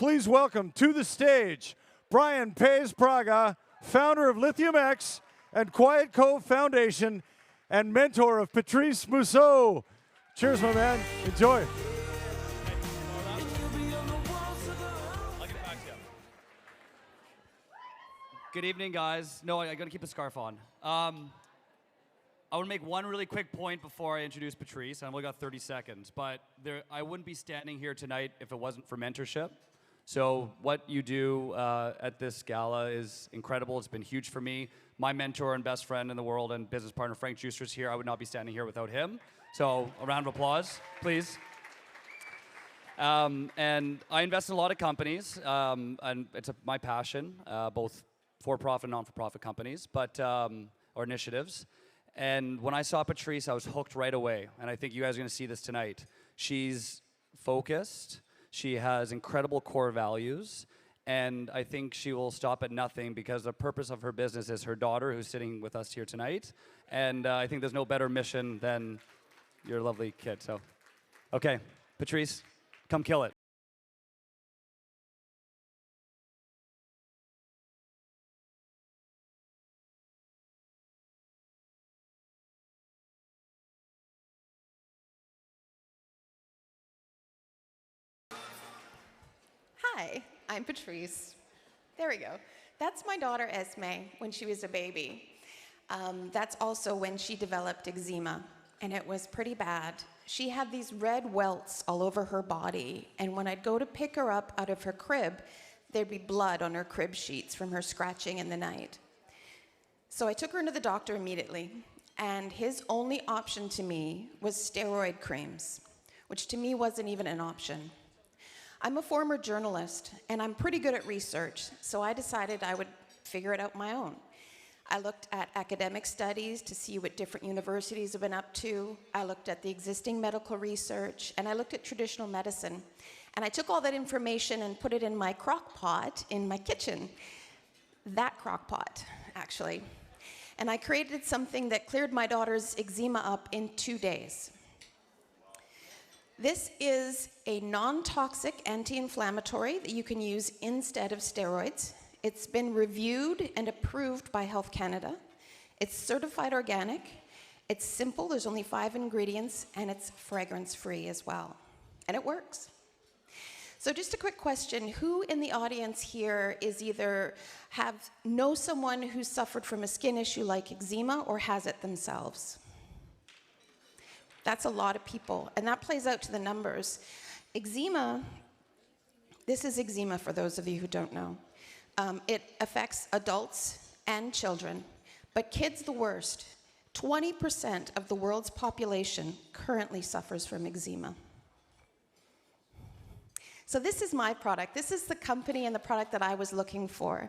please welcome to the stage Brian Pays Praga, founder of Lithium X and Quiet Cove Foundation and mentor of Patrice Mousseau. Cheers, my man. Enjoy. Good evening, guys. No, I gotta keep a scarf on. I want to make one really quick point before I introduce Patrice. I've only got 30 seconds, but I wouldn't be standing here tonight if it wasn't for mentorship. So what you do at this gala is incredible. It's been huge for me. My mentor and best friend in the world and business partner, Frank Juicer's here. I would not be standing here without him. So a round of applause, please. And I invest in a lot of companies, and it's my passion, both for-profit and non-for-profit companies, or initiatives. And when I saw Patrice, I was hooked right away. And I think you guys are going to see this tonight. She's focused. She has incredible core values. And I think she will stop at nothing because the purpose of her business is her daughter, who's sitting with us here tonight. And I think there's no better mission than your lovely kid. So, okay, Patrice, come kill it. Hi, I'm Patrice. There we go. That's my daughter Esme when she was a baby. That's also when she developed eczema, and it was pretty bad. She had these red welts all over her body, and when I'd go to pick her up out of her crib, there'd be blood on her crib sheets from her scratching in the night. So I took her into the doctor immediately, and his only option to me was steroid creams, which to me wasn't even an option. I'm a former journalist, and I'm pretty good at research, so I decided I would figure it out my own. I looked at academic studies to see what different universities have been up to. I looked at the existing medical research, and I looked at traditional medicine. And I took all that information and put it in my crock pot in my kitchen. That crock pot, actually. And I created something that cleared my daughter's eczema up in 2 days. This is a non-toxic anti-inflammatory that you can use instead of steroids. It's been reviewed and approved by Health Canada. It's certified organic. It's simple, there's only 5 ingredients, and it's fragrance-free as well. And it works. So just a quick question, who in the audience here is either know someone who's suffered from a skin issue like eczema or has it themselves? That's a lot of people, and that plays out to the numbers. Eczema, this is eczema for those of you who don't know. It affects adults and children, but kids the worst. 20% of the world's population currently suffers from eczema. So this is my product. This is the company and the product that I was looking for.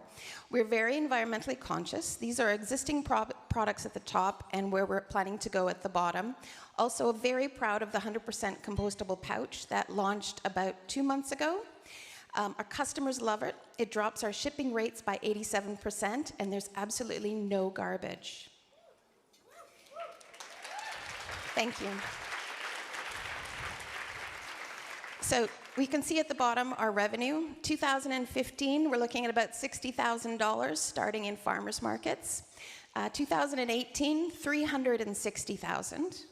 We're very environmentally conscious. These are existing products at the top and where we're planning to go at the bottom. Also very proud of the 100% compostable pouch that launched about 2 months ago. Our customers love it. It drops our shipping rates by 87%, and there's absolutely no garbage. Thank you. So we can see at the bottom our revenue. 2015, we're looking at about $60,000 starting in farmers markets. 2018, $360,000.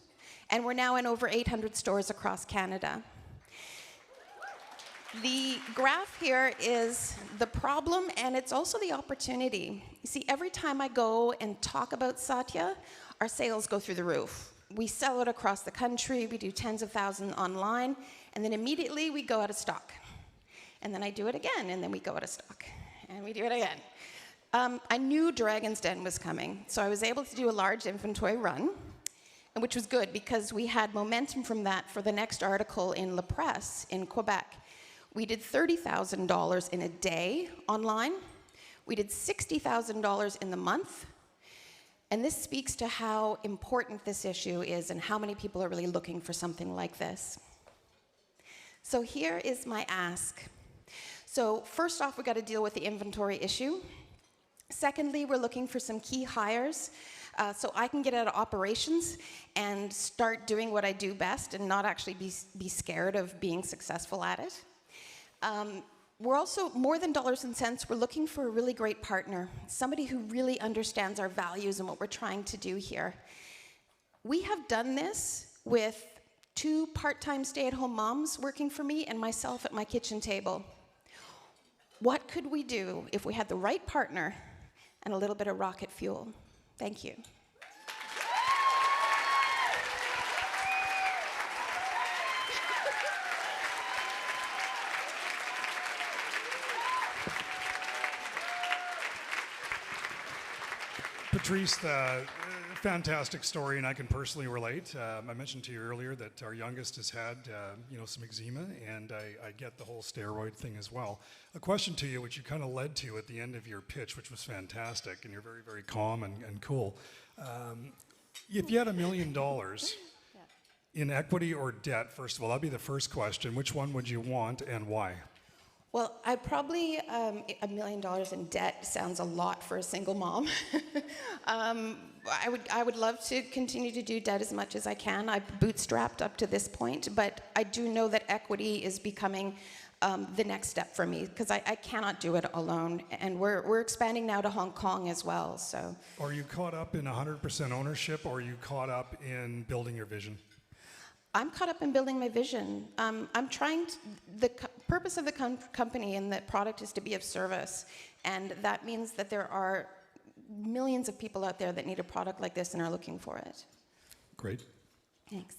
And we're now in over 800 stores across Canada. The graph here is the problem, and it's also the opportunity. You see, every time I go and talk about Satya, our sales go through the roof. We sell it across the country, we do tens of thousands online, and then immediately we go out of stock. And then I do it again, and then we go out of stock. And we do it again. I knew Dragon's Den was coming, so I was able to do a large inventory run, which was good because we had momentum from that for the next article in La Presse in Quebec. We did $30,000 in a day online. We did $60,000 in the month. And this speaks to how important this issue is and how many people are really looking for something like this. So here is my ask. So first off, we got to deal with the inventory issue. Secondly, we're looking for some key hires so I can get out of operations and start doing what I do best and not actually be scared of being successful at it. We're also, more than dollars and cents, we're looking for a really great partner, somebody who really understands our values and what we're trying to do here. We have done this with 2 part-time stay-at-home moms working for me and myself at my kitchen table. What could we do if we had the right partner and a little bit of rocket fuel? Thank you. Patrice, fantastic story, and I can personally relate. I mentioned to you earlier that our youngest has had, some eczema, and I get the whole steroid thing as well. A question to you, which you kind of led to at the end of your pitch, which was fantastic, and you're very, very calm and cool. If you had $1 million in equity or debt, first of all, that'd be the first question. Which one would you want, and why? Well, I probably, $1 million in debt sounds a lot for a single mom. I would love to continue to do debt as much as I can. I've bootstrapped up to this point, but I do know that equity is becoming the next step for me, because I cannot do it alone. And we're expanding now to Hong Kong as well, so. Are you caught up in 100% ownership, or are you caught up in building your vision? I'm caught up in building my vision. I'm trying to, the purpose of the company and the product is to be of service. And that means that there are millions of people out there that need a product like this and are looking for it. Great. Thanks.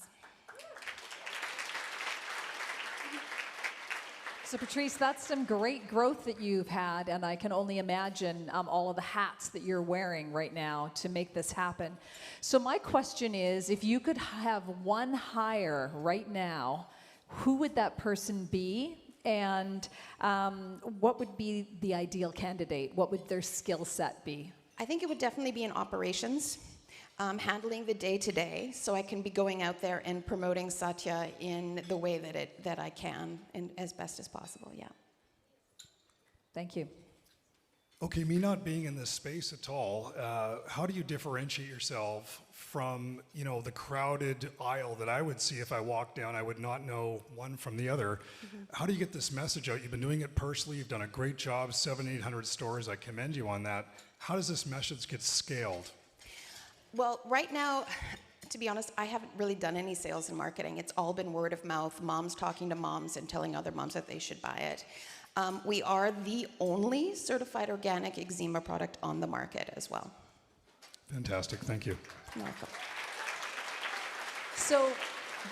So Patrice, that's some great growth that you've had, and I can only imagine all of the hats that you're wearing right now to make this happen. So my question is, if you could have one hire right now, who would that person be? And what would be the ideal candidate? What would their skill set be? I think it would definitely be in operations, handling the day-to-day, so I can be going out there and promoting Satya in the way that I can, and as best as possible, yeah. Thank you. Okay, me not being in this space at all, how do you differentiate yourself from, the crowded aisle that I would see if I walked down? I would not know one from the other. Mm-hmm. How do you get this message out? You've been doing it personally. You've done a great job, 700-800 stores. I commend you on that. How does this message get scaled? Well, right now, to be honest, I haven't really done any sales and marketing. It's all been word of mouth, moms talking to moms and telling other moms that they should buy it. We are the only certified organic eczema product on the market as well. Fantastic, thank you. You're welcome. So,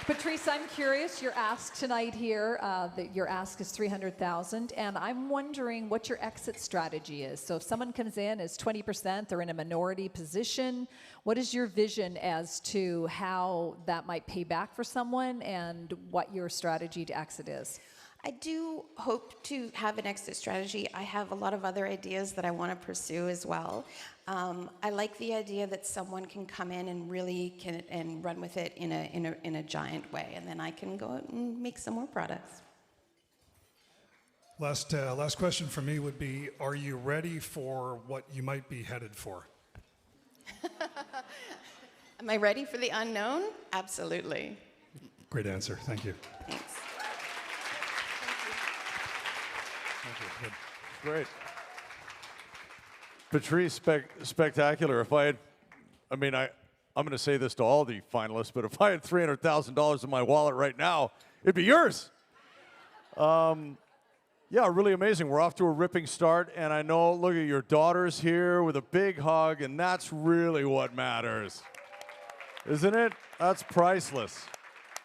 Patrice, I'm curious, your ask tonight here, your ask is $300,000, and I'm wondering what your exit strategy is. So if someone comes in as 20%, they're in a minority position, what is your vision as to how that might pay back for someone and what your strategy to exit is? I do hope to have an exit strategy. I have a lot of other ideas that I want to pursue as well. I like the idea that someone can come in and really and run with it in a giant way, and then I can go out and make some more products. Last question from me would be, are you ready for what you might be headed for? Am I ready for the unknown? Absolutely. Great answer, thank you. Thanks. Good. Great. Patrice, spectacular. I'm going to say this to all the finalists, but if I had $300,000 in my wallet right now, it'd be yours. Yeah, really amazing. We're off to a ripping start, and I know, look at your daughter's here with a big hug, and that's really what matters. Isn't it? That's priceless.